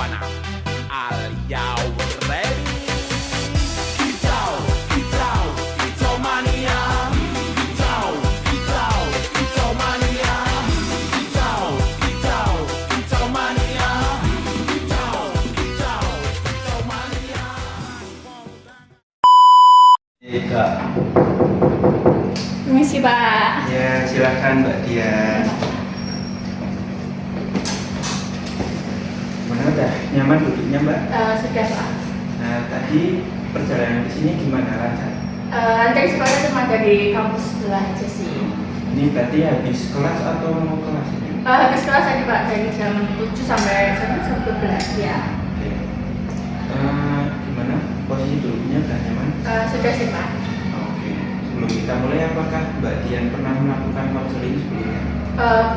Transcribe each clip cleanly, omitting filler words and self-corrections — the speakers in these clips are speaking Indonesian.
Savannah. Are you ready? Kicau, kicau, kicau mania. Kicau, kicau, kicau mania. Kicau, kicau, kicau mania. Kicau, kicau, kicau mania. Kak. Permisi Pak. Ya, silakan Mbak Dian. Mana udah nyaman duduknya Mbak? Sudah Pak. Nah, tadi perjalanan ke sini gimana lancar? Antar sekolah cuma dari kampus sebelah aja sih. Ini berarti habis kelas atau mau kelas ini? Habis kelas tadi Pak, dari jam 7 sampai jam 11 ya. Oke. Gimana? Posisi duduknya udah nyaman? Sudah sih Pak. Oke. Sebelum kita mulai, apakah Mbak Dian pernah melakukan konseling sebelumnya?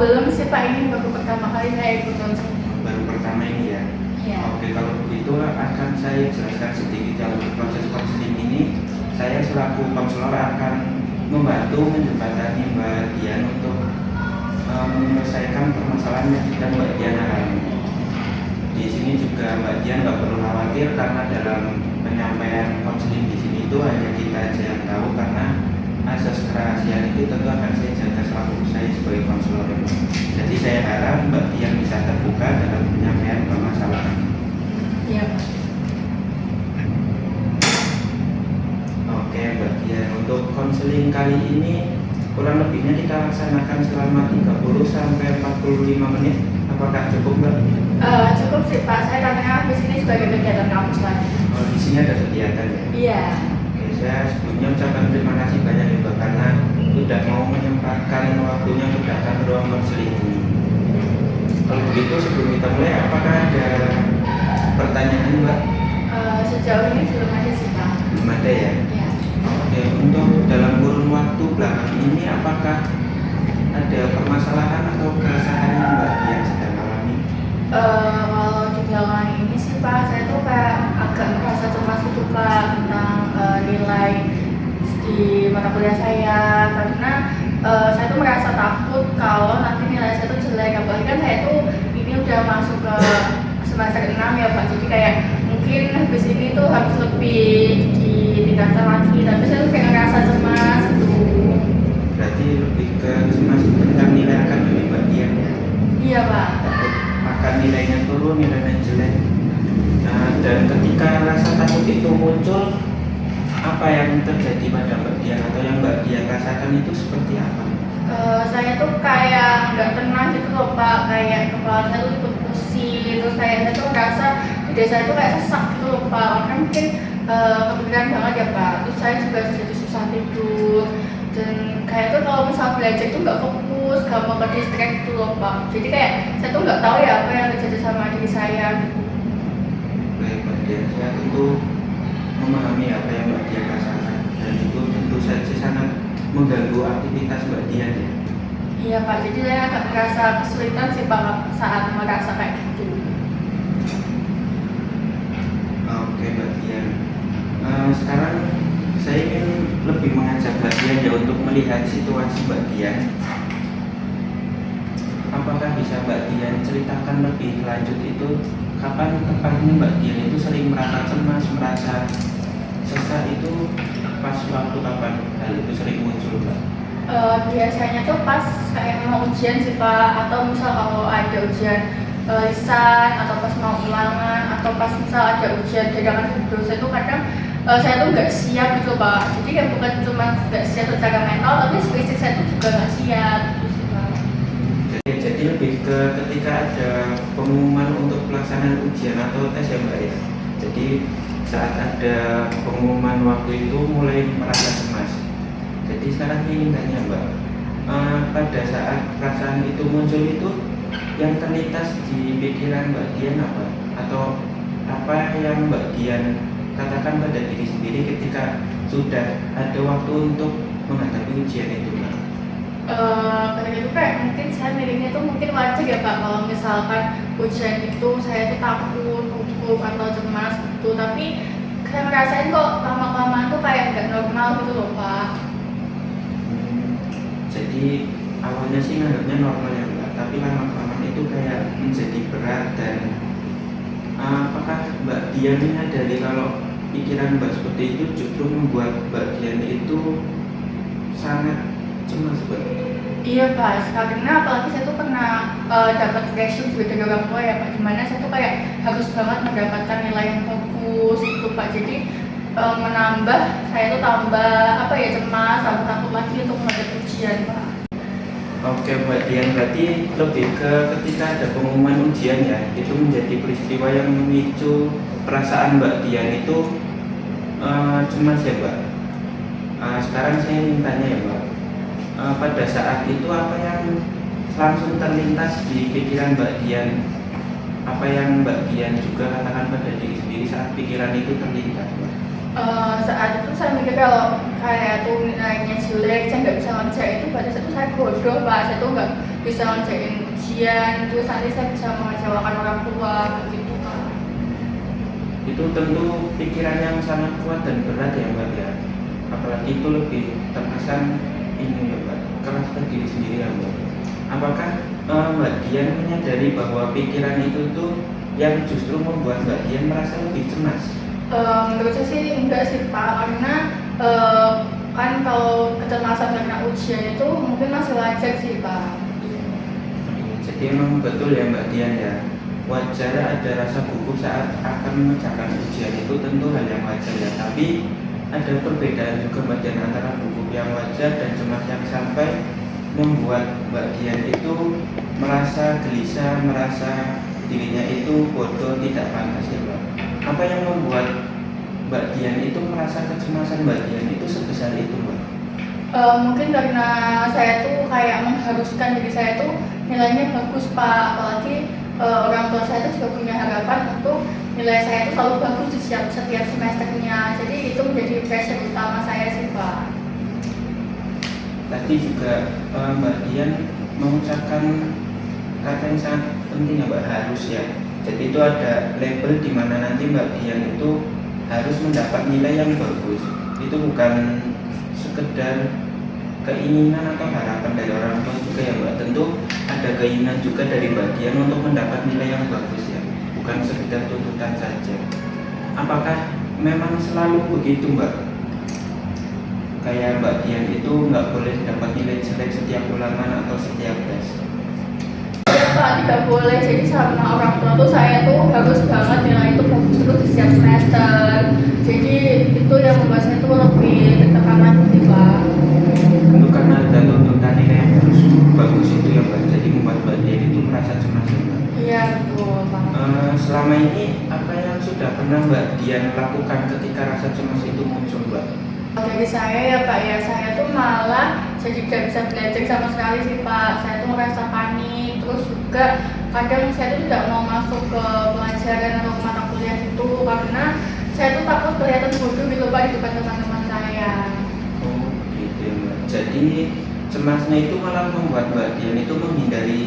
Belum sih Pak, ini baru pertama kali saya ikut konseling. Baru pertama ini ya? Iya. Oke, kalau begitu akan saya jelaskan sedikit ya untuk proses konseling ini. Saya selaku konselor akan membantu menjembatani Mbak Dian untuk menyelesaikan permasalahan yang sedang Mbak Dian alami. Di sini juga Mbak Dian nggak perlu khawatir karena dalam penyampaian konseling di sini itu hanya kita aja yang tahu, karena asas kerahasiaan itu tentu akan saya jaga selaku saya sebagai konselor. Jadi saya harap Mbak Dian bisa terbuka dalam penyampaian permasalahan. Iya Pak. Oke Mbak Dian, untuk konseling kali ini kurang lebihnya kita laksanakan selama 30 sampai 45 menit. Apakah cukup Mbak? Cukup sih Pak, saya karena di sini sebagai kegiatan kampus lagi. Oh, di sini ada kegiatan ya? Iya. Oke, saya sebelumnya ucapkan terima kasih banyak ya Mbak, karena sudah mau menyempatkan waktunya untuk datang ke ruang konseling ini. Kalau begitu sebelum kita mulai, apakah ada pertanyaan Mbak? Sejauh ini belum ada sih Pak. Belum ada ya? Iya. Oke, untuk dalam kurun waktu belakang ini apakah ada permasalahan atau keresahan yang Mbak Dian sedang alami? Kalau di belakangan ini sih Pak, saya tuh kayak agak merasa cemas gitu Pak tentang nilai di mata kuliah saya, karena saya tuh merasa takut kalau nanti nilai saya tuh jelek, apalagi kan saya tuh ini udah masuk ke semester 6 ya Pak, jadi kayak mungkin habis ini tuh harus lebih ditingkatkan lagi, tapi saya tuh kayak ngerasa cemas gitu. Berarti lebih ke cemas tentang nilai akademik Mbak Dian ya? Iya Pak. Takut akan nilainya turun, nilainya jelek. Nah, dan ketika rasa takut itu muncul, apa yang terjadi pada Mbak Dian atau yang Mbak Dian rasakan itu seperti apa? Saya tuh kayak nggak tenang gitu loh Pak, kayak kepala saya tuh ikut pusing, terus kayak saya tuh merasa dada saya tuh kayak sesak gitu loh Pak, karena mungkin kepikiran banget ya Pak, terus saya juga jadi susah tidur, dan kayak tuh kalau misal belajar tuh nggak fokus, gampang ke distract gitu loh Pak, jadi kayak saya tuh nggak tahu ya apa yang terjadi sama diri saya gitu. Baik Mbak Dian, saya tentu memahami apa yang Mbak Dian rasakan, dan itu tentu saja sangat mengganggu aktivitas Mbak Dian ya. Iya Pak, jadi saya agak merasa kesulitan sih Pak saat merasa kayak gitu. Oke Mbak Dian, sekarang saya ingin lebih mengajak Mbak Dian ya untuk melihat situasi Mbak Dian. Apakah bisa Mbak Dian ceritakan lebih lanjut itu kapan tepatnya Mbak Dian itu sering merasa cemas, merasa sesak itu pas waktu kapan hal itu sering muncul Mbak? Biasanya tuh pas kayak mau ujian sih Pak, atau misal kalau ada ujian lisan, atau pas mau ulangan, atau pas misal ada ujian dadakan dosen tuh kadang saya tuh nggak siap gitu Pak, jadi kan bukan cuma nggak siap secara mental, tapi fisik saya tuh juga nggak siap gitu sih Pak. Jadi lebih ke ketika ada pengumuman untuk pelaksanaan ujian atau tes ya Mbak ya. Jadi saat ada pengumuman waktu itu mulai merasa cemas. Jadi sekarang ingin tanya Mbak, pada saat perasaan itu muncul itu yang terlintas di pikiran Mbak Dian apa? Atau apa yang Mbak Dian katakan pada diri sendiri ketika sudah ada waktu untuk menghadapi ujian itu Mbak? Ketika itu kayak mungkin saya milihnya tuh mungkin wajar ya Pak, kalau misalkan ujian itu saya tuh takut, gugup atau cemas gitu, tapi saya ngerasain kok lama-kelamaan tuh kayak nggak normal gitu loh Pak. Jadi awalnya sih nganggapnya normal ya Mbak, tapi lama-kelamaan itu kayak menjadi berat dan apakah Mbak Dian menyadari kalau pikiran Mbak seperti itu justru membuat Mbak Dian itu sangat cemas, Mbak? Iya Pak, karena apalagi saya tuh pernah dapat pressure juga dari orang tua ya Pak, dimana saya tuh kayak harus banget mendapatkan nilai yang bagus gitu Pak. Jadi menambah saya tuh tambah apa ya, cemas, tambah takut lagi untuk menghadapi ujian Pak. Oke Mbak Dian, berarti lebih ke ketika ada pengumuman ujian ya, itu menjadi peristiwa yang memicu perasaan Mbak Dian itu cemas ya Mbak. Sekarang saya ingin tanya ya Mbak, pada saat itu apa yang langsung terlintas di pikiran Mbak Dian? Apa yang Mbak Dian juga katakan pada diri sendiri saat pikiran itu terlintas, Mbak? Saat itu saya mikir kalau kayak tuh nilainya jelek, saya nggak bisa ngerjain itu, pada saat itu saya bodoh Pak, saya tuh nggak bisa ngerjain ujian, terus nanti saya bisa mengecewakan orang tua begitu Pak. Itu tentu pikiran yang sangat kuat dan berat ya Mbak ya. Apalagi itu lebih terkesan ini ya Mbak, keras pada diri sendiri ya Mbak. Apakah Mbak Dian menyadari bahwa pikiran itu tuh yang justru membuat Mbak Dian merasa lebih cemas? Menurut saya sih enggak sih Pak, karena kan kalau kecemasan karena ujian itu mungkin masih wajar sih Pak. Jadi emang betul ya Mbak Dian ya, wajar ada rasa gugup saat akan memecahkan ujian, itu tentu hal yang wajar ya. Tapi ada perbedaan juga Mbak Dian antara gugup yang wajar dan cemas yang sampai membuat Mbak Dian itu merasa gelisah, merasa dirinya itu bodoh, tidak pantas ya Mbak. Apa yang membuat Mbak Dian itu merasa kecemasan Mbak Dian itu sebesar itu Mbak? Mungkin karena saya tuh kayak mengharuskan diri saya tuh nilainya bagus Pak, apalagi orang tua saya tuh juga punya harapan untuk nilai saya tuh selalu bagus di setiap semesternya, jadi itu menjadi pressure utama saya sih Pak. Tadi juga Mbak Dian mengucapkan kata yang sangat penting ya Mbak, harus ya. Jadi itu ada label di mana nanti Mbak Dian itu harus mendapat nilai yang bagus. Itu bukan sekedar keinginan atau harapan dari orang tua juga ya Mbak. Tentu ada keinginan juga dari Mbak Dian untuk mendapat nilai yang bagus ya, bukan sekedar tuntutan saja. Apakah memang selalu begitu Mbak? Kayak Mbak Dian itu nggak boleh dapat nilai jelek setiap ulangan atau setiap tes? Pak, tidak boleh. Jadi sama orang tua tuh saya tuh harus banget nilai itu bagus terus di setiap semester. Jadi itu yang membuat saya tuh lebih tertekan lagi sih Pak. Itu karena ada tuntutan nilai yang harus bagus itu ya Mbak, jadi membuat Mbak Dian itu merasa cemas ya Mbak? Iya betul Pak. Selama ini apa yang sudah pernah Mbak Dian lakukan ketika rasa cemas itu muncul Mbak? Dari saya ya Pak ya, saya tuh malah jadi tidak bisa belajar sama sekali sih Pak. Saya tuh merasa panik, terus juga kadang saya tuh tidak mau masuk ke pelajaran atau ke mata kuliah itu karena saya tuh takut kelihatan bodoh gitu Pak di depan teman-teman saya. Oh gitu ya Mbak, jadi cemasnya itu malah membuat Mbak Dian itu menghindari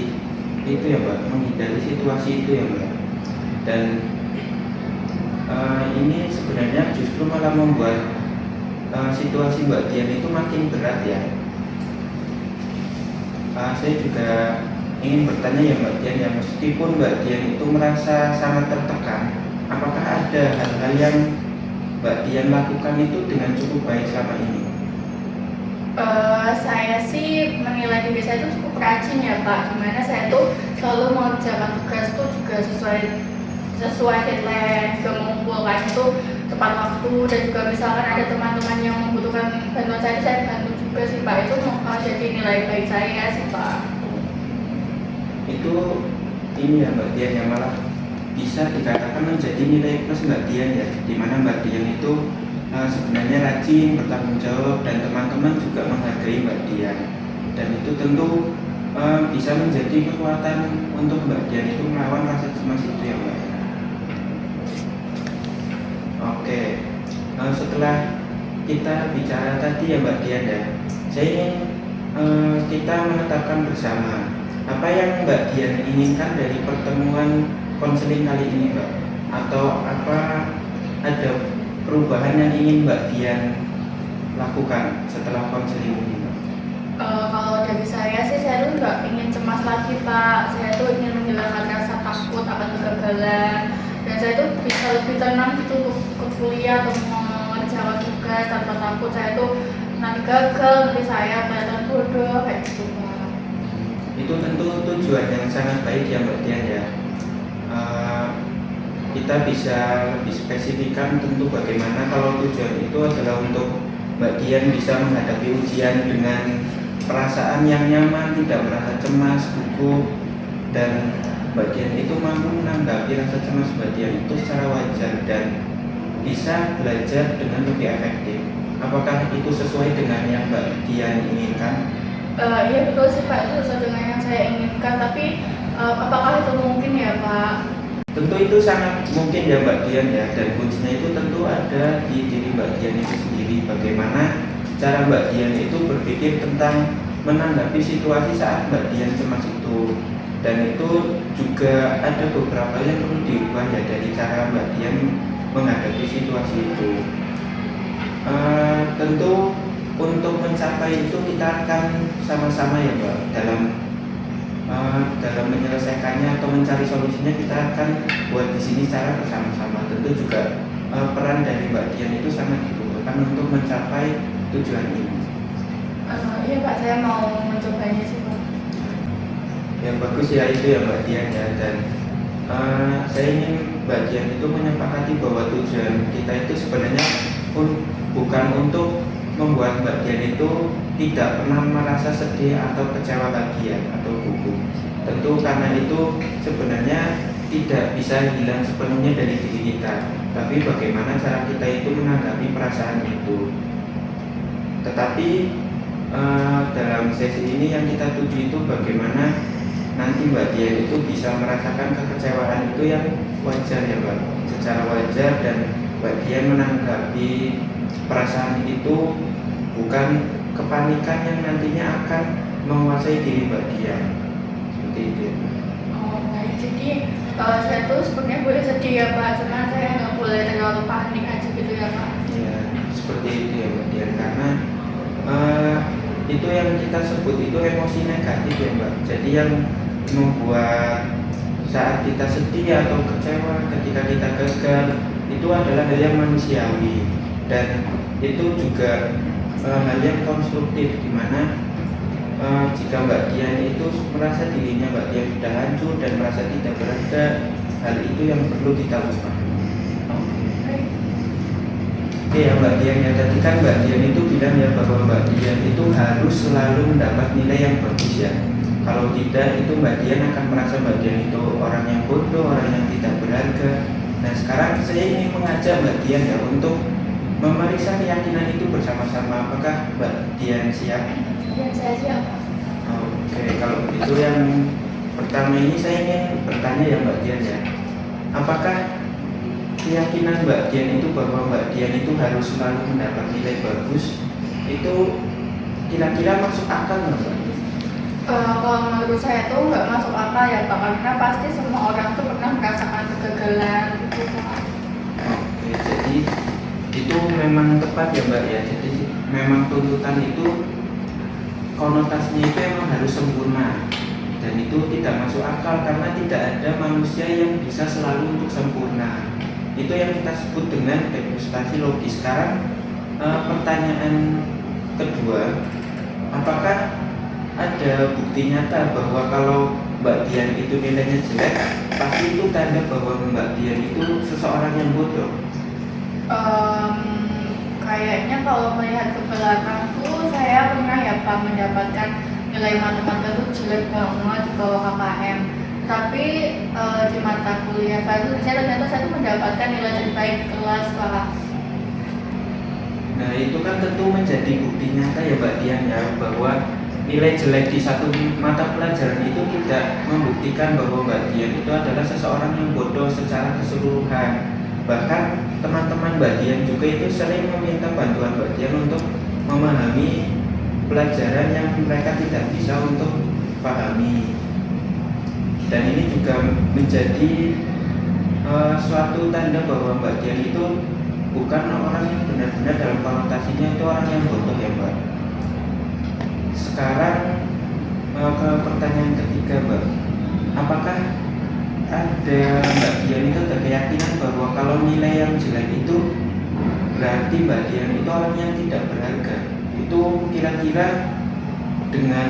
itu ya Mbak, menghindari situasi itu ya Mbak. Dan ini sebenarnya justru malah membuat situasi Mbak Dian itu makin berat ya. Saya juga ingin bertanya ya Mbak Dian ya, meskipun Mbak Dian itu merasa sangat tertekan, apakah ada hal-hal yang Mbak Dian lakukan itu dengan cukup baik selama ini? Saya sih menilai diri saya itu cukup rajin ya Pak, dimana saya tuh selalu mengerjakan tugas tuh juga sesuai deadline, juga mengumpulkan itu tepat waktu, dan juga misalkan ada teman-teman yang membutuhkan bantuan saya bantu juga sih Pak. Itu jadi nilai baik saya sih Pak. Itu ini ya Mbak Dian yang malah bisa dikatakan menjadi nilai plus Mbak Dian ya, dimana Mbak Dian itu sebenarnya rajin, bertanggung jawab, dan teman-teman juga menghargai Mbak Dian, dan itu tentu bisa menjadi kekuatan untuk Mbak Dian itu melawan rasa cemas itu ya Mbak. Oke, setelah kita bicara tadi ya Mbak Dian ya, saya ingin kita menetapkan bersama apa yang Mbak Dian inginkan dari pertemuan konseling kali ini Mbak, atau apa ada perubahan yang ingin Mbak Dian lakukan setelah konseling ini Mbak? Kalau dari saya sih, saya tuh nggak ingin cemas lagi Pak. Saya tuh ingin menghilangkan rasa takut akan kegagalan, dan dan saya tuh bisa lebih tenang gitu untuk ke kuliah atau mengerjakan tugas tanpa takut saya tuh nanti gagal, nanti saya kelihatan bodoh kayak gitu Pak. Itu tentu tujuan yang sangat baik ya Mbak Dian ya. Kita bisa lebih spesifikkan tentu bagaimana kalau tujuan itu adalah untuk Mbak Dian bisa menghadapi ujian dengan perasaan yang nyaman, tidak merasa cemas, gugup, dan Mbak Dian itu mampu menanggapi rasa cemas Mbak Dian itu secara wajar dan bisa belajar dengan lebih efektif. Apakah itu sesuai dengan yang Mbak Dian inginkan? Iya betul sih Pak, itu sesuai dengan yang saya inginkan, tapi apakah itu mungkin ya Pak? Tentu itu sangat mungkin ya Mbak Dian ya, dan kuncinya itu tentu ada di diri Mbak Dian itu sendiri. Bagaimana cara Mbak Dian itu berpikir tentang menanggapi situasi saat Mbak Dian cemas itu, dan itu juga ada beberapa yang perlu diubah ya dari cara Mbak Dian menghadapi situasi itu. Tentu untuk mencapai itu kita akan sama-sama ya Mbak dalam menyelesaikannya atau mencari solusinya, kita akan buat di sini secara bersama-sama. Tentu juga peran dari Mbak Dian itu sangat dibutuhkan untuk mencapai tujuan ini. Iya Pak, saya mau mencobanya sih Pak. Yang bagus ya itu ya Mbak Dian ya, dan saya ingin Mbak Dian itu menyepakati bahwa tujuan kita itu sebenarnya bukan untuk membuat Mbak Dian itu tidak pernah merasa sedih atau kecewa lagi ya, atau gugup. Tentu karena itu sebenarnya tidak bisa hilang sepenuhnya dari diri kita, tapi bagaimana cara kita itu menanggapi perasaan itu. Tetapi dalam sesi ini yang kita tuju itu bagaimana nanti Mbak Dian itu bisa merasakan kekecewaan itu yang wajar ya Mbak, secara wajar, dan Mbak Dian menanggapi perasaan itu bukan kepanikan yang nantinya akan menguasai diri Mbak Dian. Seperti itu. Oh baik, jadi saya tuh sebenarnya boleh sedih ya Pak, cuma saya nggak boleh terlalu panik aja gitu ya Pak. Ya, seperti itu ya Mbak Dian, karena itu yang kita sebut itu emosi negatif ya Mbak. Jadi yang membuat saat kita sedih atau kecewa ketika kita gagal itu adalah hal yang manusiawi, dan itu juga hal yang konstruktif, dimana jika Mbak Dian itu merasa dirinya Mbak Dian sudah hancur dan merasa tidak berharga, hal itu yang perlu kita ubah. Oke ya Mbak Dian ya, tadi kan Mbak Dian itu bilang ya bahwa Mbak Dian itu harus selalu mendapat nilai yang bagus ya. Kalau tidak itu Mbak Dian akan merasa Mbak Dian itu orang yang bodoh, orang yang tidak berharga. Nah sekarang saya ingin mengajak Mbak Dian ya untuk memeriksa keyakinan itu bersama-sama. Apakah Mbak Dian siap? Ya saya siap. Oke, kalau begitu yang pertama ini saya ingin bertanya ya Mbak Dian ya. Apakah keyakinan Mbak Dian itu bahwa Mbak Dian itu harus selalu mendapat nilai bagus itu kira-kira masuk akal nggak Mbak? Kalau menurut saya tuh nggak masuk akal ya Pak, karena pasti semua orang tuh pernah merasakan kegagalan gitu Pak. Oke, jadi itu memang tepat ya Mbak ya. Jadi memang tuntutan itu konotasinya itu memang harus sempurna, dan itu tidak masuk akal karena tidak ada manusia yang bisa selalu untuk sempurna. Itu yang kita sebut dengan degustasi logis. Sekarang pertanyaan kedua, apakah ada bukti nyata bahwa kalau Mbak Dian itu nilainya jelek, pasti itu tanda bahwa Mbak Dian itu seseorang yang bodoh? Kayaknya kalau melihat ke belakang tuh saya pernah ya Pak mendapatkan nilai matematika tuh jelek banget di bawah KKM. Tapi di mata kuliah saya ternyata saya tuh mendapatkan nilai terbaik di kelas Pak. Nah itu kan tentu menjadi bukti nyata ya Mbak Dian ya, bahwa nilai jelek di satu mata pelajaran itu tidak membuktikan bahwa Mbak Dian itu adalah seseorang yang bodoh secara keseluruhan. Bahkan teman-teman Mbak Dian juga itu sering meminta bantuan Mbak Dian untuk memahami pelajaran yang mereka tidak bisa untuk pahami. Dan ini juga menjadi suatu tanda bahwa Mbak Dian itu bukan orang yang benar-benar dalam konotasinya itu orang yang bodoh ya Mbak. Sekarang ke pertanyaan ketiga Mbak, apakah ada Mbak Dian itu ada keyakinan jelek itu berarti Mbak Dian itu orang yang tidak berharga. Itu kira-kira dengan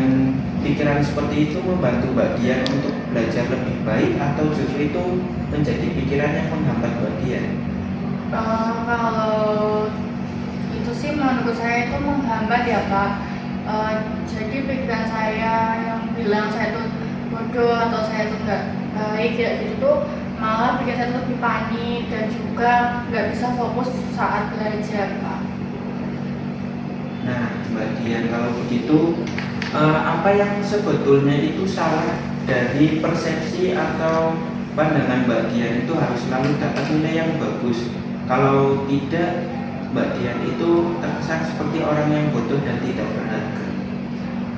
pikiran seperti itu membantu Mbak Dian untuk belajar lebih baik atau justru itu menjadi pikiran yang menghambat Mbak Dian? Kalau itu sih menurut saya itu menghambat ya Pak. Jadi pikiran saya yang bilang saya itu bodoh atau saya itu nggak baik kayak gitu tuh malah bikin saya tuh lebih panik dan juga nggak bisa fokus saat belajar Pak. Nah Mbak Dian, kalau begitu apa yang sebetulnya itu salah dari persepsi atau pandangan Mbak Dian itu harus selalu dapat nilai yang bagus? Kalau tidak, Mbak Dian itu terkesan seperti orang yang bodoh dan tidak berharga.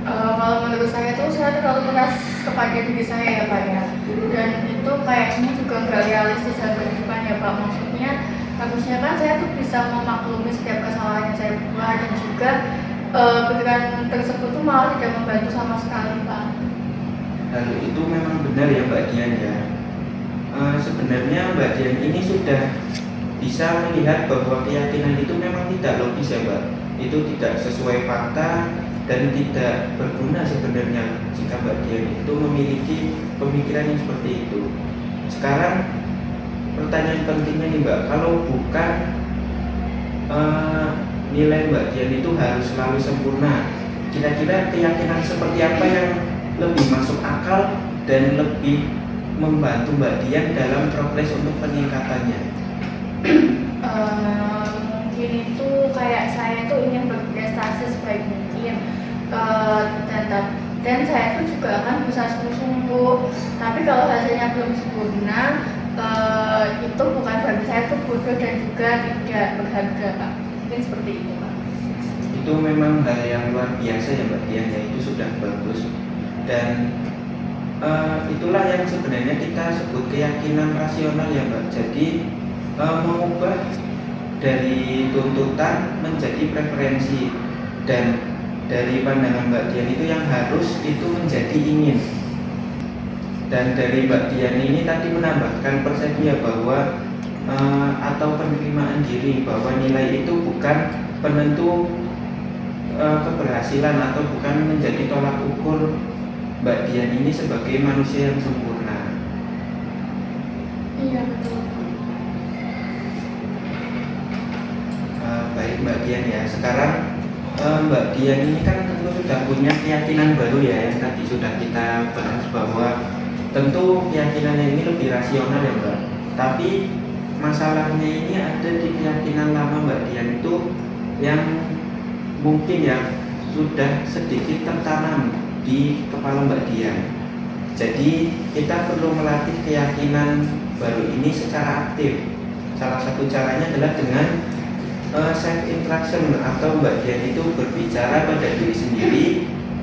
Kalau menurut saya tuh saya terlalu keras kepada diri saya ya Pak ya, dan itu kayaknya juga nggak realistis dalam kehidupan ya Pak. Maksudnya harusnya kan saya tuh bisa memaklumi setiap kesalahan yang saya buat dan juga pikiran tersebut tuh malah tidak membantu sama sekali Pak. Lalu itu memang benar ya Mbak Dian ya. Sebenarnya Mbak Dian ini sudah bisa melihat bahwa keyakinan itu memang tidak logis ya Mbak. Itu tidak sesuai fakta dan tidak berguna sebenarnya jika Mbak Dian itu memiliki pemikiran yang seperti itu. Sekarang pertanyaan pentingnya nih Mbak, kalau bukan nilai Mbak Dian itu harus selalu sempurna, kira-kira keyakinan seperti apa yang lebih masuk akal dan lebih membantu Mbak Dian dalam progres untuk peningkatannya? Mungkin itu kayak saya tuh ingin berprestasi sebaik mungkin, dan saya tuh juga akan bisa sungguh-sungguh. Tapi kalau hasilnya belum sempurna, itu bukan berarti saya tuh bodoh dan juga tidak berharga Pak. Mungkin seperti itu Pak. Itu memang hal yang luar biasa ya Mbak Dian ya, itu sudah bagus. Dan itulah yang sebenarnya kita sebut keyakinan rasional ya Mbak. Jadi mengubah dari tuntutan menjadi preferensi, dan dari pandangan Mbak Dian itu yang harus itu menjadi ingin. Dan dari Mbak Dian ini tadi menambahkan persepsi ya bahwa atau penerimaan diri bahwa nilai itu bukan penentu keberhasilan atau bukan menjadi tolak ukur Mbak Dian ini sebagai manusia yang sempurna. Iya betul. Baik Mbak Dian ya, sekarang Mbak Dian ini kan tentu sudah punya keyakinan baru ya, yang tadi sudah kita bahas bahwa tentu keyakinannya ini lebih rasional ya Mbak. Tapi masalahnya ini ada di keyakinan lama Mbak Dian itu yang mungkin ya sudah sedikit tertanam di kepala Mbak Dian. Jadi kita perlu melatih keyakinan baru ini secara aktif. Salah satu caranya adalah dengan self instruction, atau Mbak Dian itu berbicara pada diri sendiri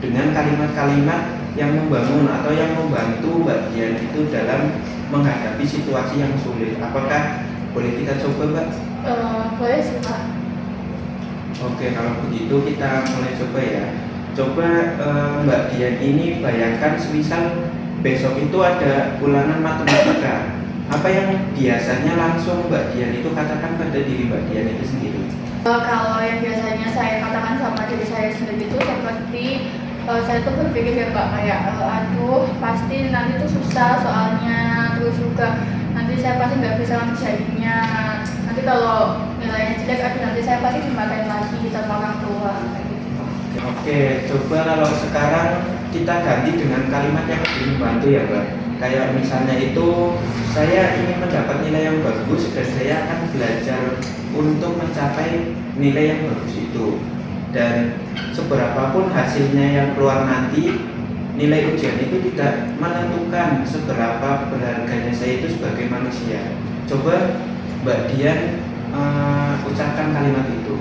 dengan kalimat-kalimat yang membangun atau yang membantu Mbak Dian itu dalam menghadapi situasi yang sulit. Apakah boleh kita coba Mbak? Boleh sih Pak. Oke, kalau begitu kita mulai coba ya. Coba Mbak Dian ini bayangkan semisal besok itu ada ulangan matematika. Apa yang biasanya langsung Mbak Dian itu katakan pada diri Mbak Dian itu sendiri? Kalau yang biasanya saya katakan sama diri saya sendiri itu seperti saya tuh berpikir ya Mbak kayak aduh pasti nanti tuh susah soalnya, terus juga nanti saya pasti nggak bisa ngerjainnya, nanti kalau nilainya jelek aduh nanti saya pasti dimarahin lagi sama orang tua kayak gitu. Oke, coba kalau sekarang kita ganti dengan kalimat yang lebih membantu ya Mbak. Kayak misalnya itu, saya ingin mendapat nilai yang bagus dan saya akan belajar untuk mencapai nilai yang bagus itu. Dan seberapapun hasilnya yang keluar nanti, nilai ujian itu tidak menentukan seberapa berharganya saya itu sebagai manusia. Coba Mbak Dian ucapkan kalimat itu.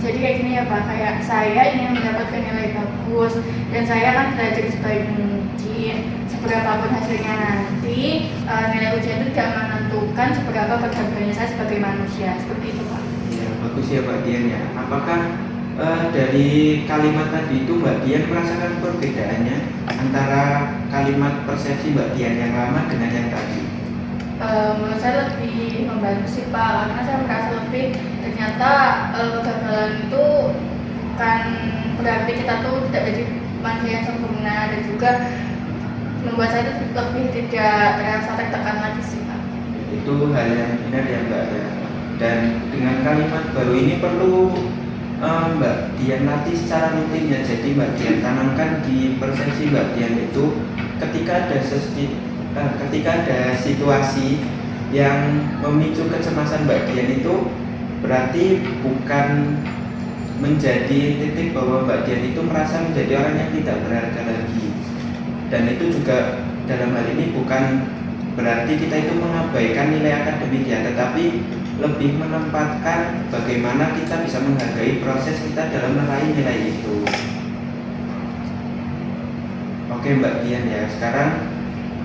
Jadi kayak gini ya Pak, kayak saya ingin mendapatkan nilai bagus dan saya akan belajar sebaik mungkin. Seberapapun hasilnya nanti, nilai ujian itu tidak menentukan seberapa berharganya saya sebagai manusia. Seperti itu Pak. Ya, bagus ya Mbak Dian ya. Apakah dari kalimat tadi itu Mbak Dian merasakan perbedaannya antara kalimat persepsi Mbak Dian yang lama dengan yang tadi? menurut saya lebih membantu sih Pak, karena saya merasa lebih ternyata kegagalan itu bukan berarti kita tuh tidak jadi manusia yang sempurna, dan juga membuat saya itu lebih tidak terasa tertekan lagi sih Pak. Itu hal yang benar ya Mbak ya. Dan dengan kalimat baru ini perlu Mbak Dian latih secara rutin ya. Jadi Mbak Dian tanamkan di persepsi Mbak Dian itu ketika ada situasi yang memicu kecemasan Mbak Dian itu berarti bukan menjadi titik bahwa Mbak Dian itu merasa menjadi orang yang tidak berharga lagi. Dan itu juga dalam hal ini bukan berarti kita itu mengabaikan nilai akademik ya, tetapi lebih menempatkan bagaimana kita bisa menghargai proses kita dalam meraih nilai itu. Oke Mbak Dian ya, sekarang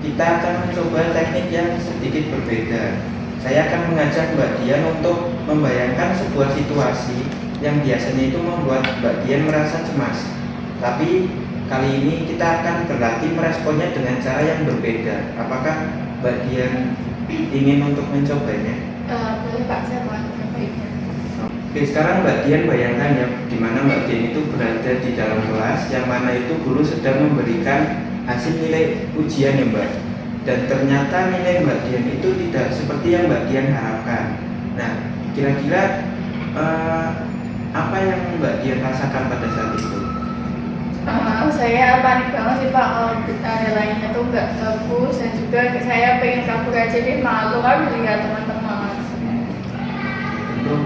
kita akan mencoba teknik yang sedikit berbeda. Saya akan mengajak Mbak Dian untuk membayangkan sebuah situasi yang biasanya itu membuat Mbak Dian merasa cemas. Tapi kali ini kita akan berlatih meresponnya dengan cara yang berbeda. Apakah Mbak Dian ingin untuk mencobanya? Boleh Pak, saya mau baiknya. Oke, sekarang Mbak Dian bayangkan ya, di mana Mbak Dian itu berada di dalam kelas, yang mana itu guru sedang memberikan hasil nilai ujian ya Mbak. Dan ternyata nilai Mbak Dian itu tidak seperti yang Mbak Dian harapkan. Nah, kira-kira apa yang Mbak Dian rasakan pada saat itu? Saya panik banget sih Pak, kalau nilainya tuh nggak bagus, dan juga saya pengen kabur aja deh, malu kan melihat teman-teman. Tentu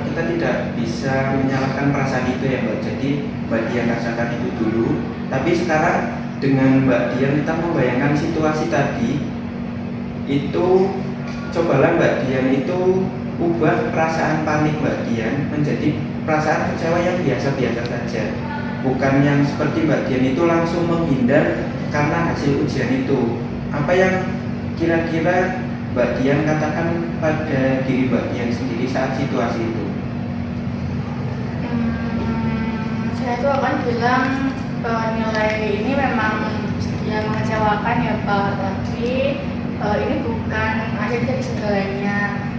kita tidak bisa menyalahkan perasaan itu ya Mbak. Jadi Mbak Dian rasakan itu dulu. Tapi sekarang dengan Mbak Dian kita membayangkan situasi tadi, itu cobalah Mbak Dian itu ubah perasaan panik Mbak Dian menjadi perasaan kecewa yang biasa-biasa saja. Bukan yang seperti Mbak Dian itu langsung menghindar karena hasil ujian itu. Apa yang kira-kira Mbak Dian katakan pada diri Mbak Dian sendiri saat situasi itu? Saya tuh akan bilang nilai ini memang yang mengecewakan ya Pak, tapi ini bukan akhir dari segalanya.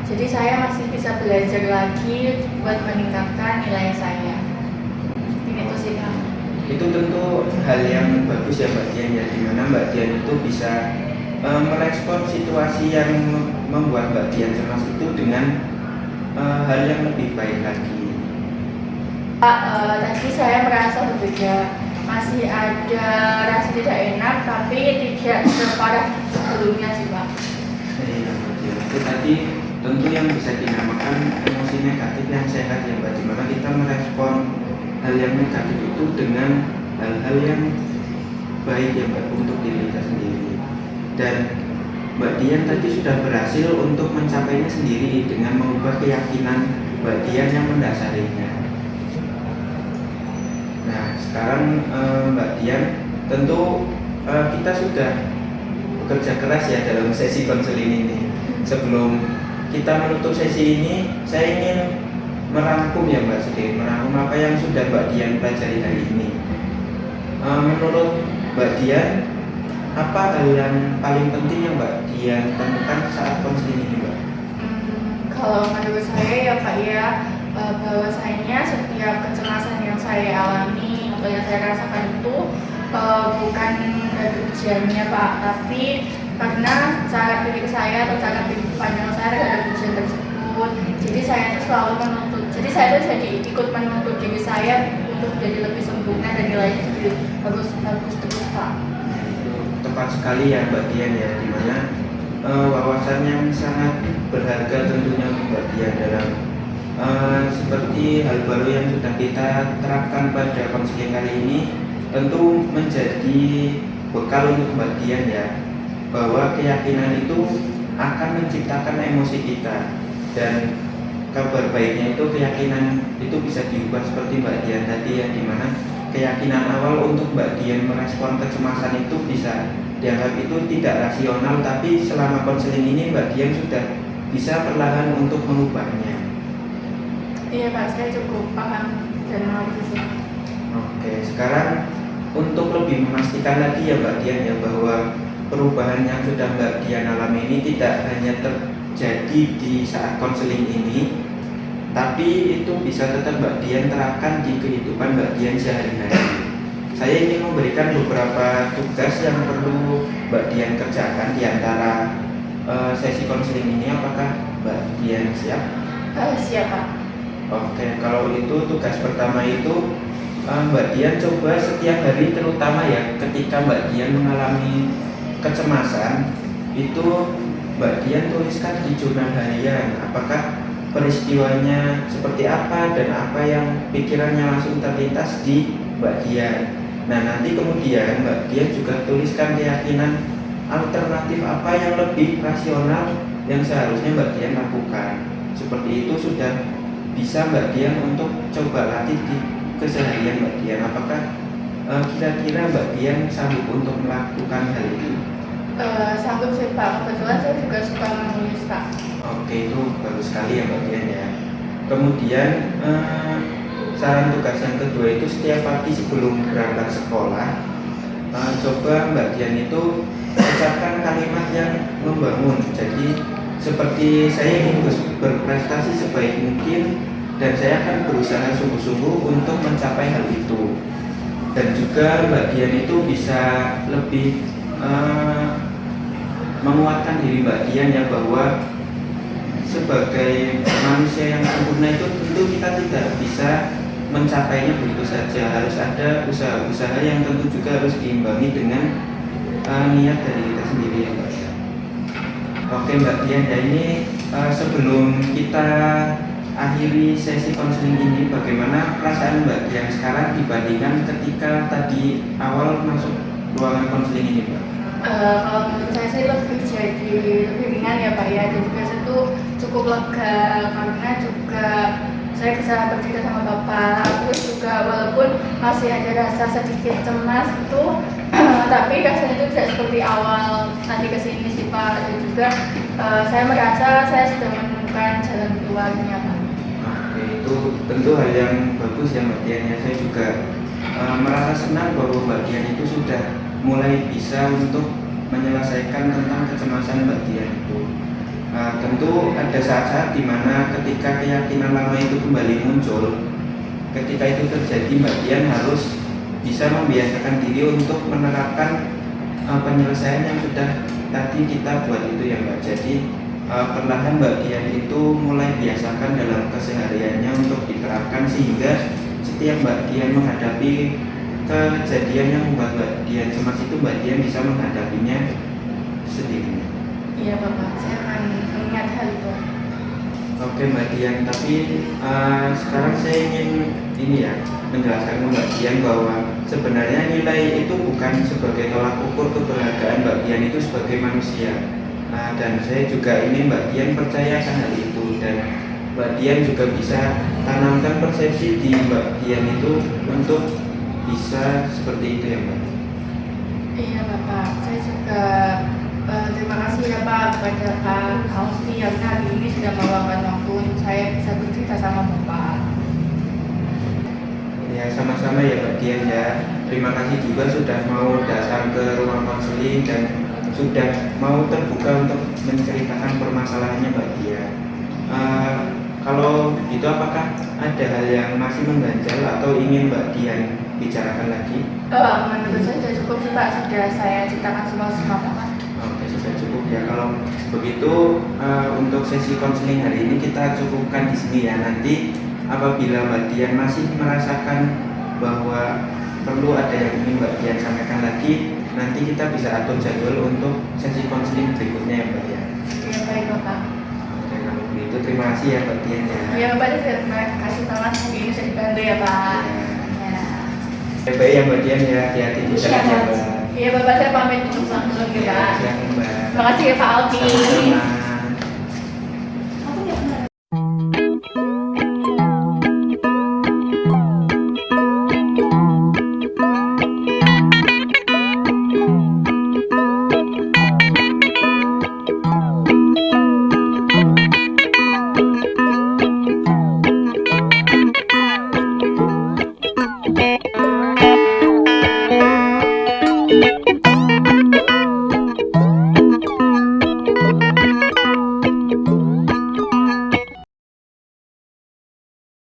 Jadi saya masih bisa belajar lagi buat meningkatkan nilai saya. Ini tuh sih Kak. Itu tentu hal yang bagus ya Mbak Dian ya, dimana Mbak Dian itu bisa merespon situasi yang membuat Mbak Dian cemas itu dengan hal yang lebih baik lagi. Pak, tadi saya merasa berbeda, masih ada rasa tidak enak, tapi tidak separah sebelumnya sih Pak. Iya Mbak Dian, itu tadi tentu yang bisa dinamakan emosi negatif yang sehat ya Mbak, dimana kita merespon hal yang negatif itu dengan hal-hal yang baik ya Mbak untuk diri kita sendiri. Dan Mbak Dian tadi sudah berhasil untuk mencapainya sendiri dengan mengubah keyakinan Mbak Dian yang mendasarinya. Nah sekarang Mbak Dian, tentu kita sudah bekerja keras ya dalam sesi konseling ini. Sebelum kita menutup sesi ini, saya ingin merangkum ya Mbak, sedikit merangkum apa yang sudah Mbak Dian pelajari hari ini. Menurut Mbak Dian, apa hal yang paling penting yang Mbak Dian temukan saat konseling ini Mbak? Kalau menurut saya ya Pak ya, bahwasanya setiap kecemasan yang saya alami atau yang saya rasakan itu bukan dari ujiannya Pak, tapi karena cara pikir saya atau cara pikir panjang saya terhadap ujian tersebut. Jadi saya itu selalu menuntut, jadi saya itu jadi ikut menuntut diri saya untuk jadi lebih sempurna dan nilainya jadi bagus terus Pak. Tepat sekali ya Mbak Dian ya, dimana wawasan yang sangat berharga tentunya untuk Mbak Dian dalam seperti hal baru yang sudah kita terapkan pada konseling kali ini, tentu menjadi bekal untuk Mbak Dian ya, bahwa keyakinan itu akan menciptakan emosi kita. Dan kabar baiknya itu keyakinan itu bisa diubah seperti Mbak Dian tadi ya, dimana keyakinan awal untuk Mbak Dian merespon kecemasan itu bisa dianggap itu tidak rasional, tapi selama konseling ini Mbak Dian sudah bisa perlahan untuk mengubahnya. Iya Pak, saya cukup paham dan mengerti. Oke, sekarang untuk lebih memastikan lagi ya Mbak Dian ya, bahwa perubahan yang sudah Mbak Dian alami ini tidak hanya terjadi di saat konseling ini, tapi itu bisa tetap Mbak Dian terapkan di kehidupan Mbak Dian sehari-hari. Saya ingin memberikan beberapa tugas yang perlu Mbak Dian kerjakan di antara sesi konseling ini. Apakah Mbak Dian siap? Siap Pak. Oke, kalau itu tugas pertama itu Mbak Dian coba setiap hari, terutama ya ketika Mbak Dian mengalami kecemasan, itu Mbak Dian tuliskan di jurnal harian apakah peristiwanya seperti apa dan apa yang pikirannya langsung terlintas di Mbak Dian. Nah, nanti kemudian Mbak Dian juga tuliskan keyakinan alternatif apa yang lebih rasional yang seharusnya Mbak Dian lakukan. Seperti itu sudah bisa Mbak Dian untuk coba latih di keseharian Mbak Dian. Apakah kira-kira Mbak Dian sanggup untuk melakukan hal itu? Sanggup sih Pak, kebetulan saya juga suka menulis Pak. Oke, itu bagus sekali ya Mbak Dian ya. Kemudian saran tugas yang kedua itu setiap pagi sebelum berangkat sekolah, coba Mbak Dian itu ucapkan kalimat yang membangun. Jadi seperti saya ingin berprestasi sebaik mungkin dan saya akan berusaha sungguh-sungguh untuk mencapai hal itu. Dan juga Mbak Dian itu bisa lebih menguatkan diri Mbak Dian ya, bahwa sebagai manusia yang sempurna itu tentu kita tidak bisa mencapainya begitu saja. Harus ada usaha-usaha yang tentu juga harus diimbangi dengan niat dari kita sendiri ya Mbak. Oke Mbak Dian ya, ini sebelum kita akhiri sesi konseling ini, bagaimana perasaan Mbak Dian sekarang dibandingkan ketika tadi awal masuk ruangan konseling ini Mbak? Kalau menurut saya sih lebih ringan ya Pak ya, dan juga saya tuh cukup lega karena juga saya bisa bercerita sama Bapak. Terus juga walaupun masih ada rasa sedikit cemas itu tapi rasanya itu tidak seperti awal nanti kesini sih Pak. Dan juga saya merasa saya sudah menemukan jalan keluarnya Pak. Oke, itu tentu hal yang bagus ya Mbak Dian ya. Saya juga merasa senang bahwa Mbak Dian itu sudah mulai bisa untuk menyelesaikan tentang kecemasan Mbak Dian itu. Tentu ada saat-saat dimana ketika keyakinan lama itu kembali muncul, ketika itu terjadi Mbak Dian harus bisa membiasakan diri untuk menerapkan penyelesaian yang sudah tadi kita buat itu ya Mbak. Jadi perlahan Mbak Dian itu mulai biasakan dalam kesehariannya untuk diterapkan, sehingga setiap Mbak Dian menghadapi kejadian yang membuat Mbak Dian cemas itu, Mbak Dian bisa menghadapinya sendirinya. Iya Bapak, saya akan mengingat hal itu. Oke Mbak Dian, tapi sekarang saya ingin menjelaskan ke Mbak Dian bahwa sebenarnya nilai itu bukan sebagai tolak ukur keberhargaan Mbak Dian itu sebagai manusia. Dan saya juga ingin Mbak Dian percayakan hal itu, dan Mbak Dian juga bisa tanamkan persepsi di Mbak Dian itu untuk bisa seperti itu ya Mbak. Iya Bapak, saya juga terima kasih ya Pak kepada Pak Austi yang hari ini sudah meluangkan waktu untuk saya bisa bercerita sama Bapak. Ya sama-sama ya Mbak Dian ya. Terima kasih juga sudah mau datang ke ruang konseling dan sudah mau terbuka untuk menceritakan permasalahannya Mbak Dian. Kalau gitu apakah ada hal yang masih mengganjal atau ingin Mbak Dian bicarakan lagi? Menurut saya sudah cukup sih Pak, sudah saya ceritakan semua Bapak. Oke, sudah cukup ya. Kalau begitu untuk sesi konseling hari ini kita cukupkan di sini ya. Nanti apabila Mbak Dian masih merasakan bahwa perlu ada yang ingin Mbak Dian sampaikan lagi, nanti kita bisa atur jadwal untuk sesi konseling berikutnya ya Mbak ya. Iya baik Bapak. Oke, kalau begitu terima kasih ya Mbak Dian ya. Iya Bapak, terima kasih banget hari ini sudah dibantu ya Pak. Baik ya Mbak Dian ya, hati-hati di jalan ya Mbak. Iya Bapak, saya pamit untuk pulang dulu ya Pak. Ya, silakan Mbak. Terima kasih ya Pak Aldi. Sama-sama.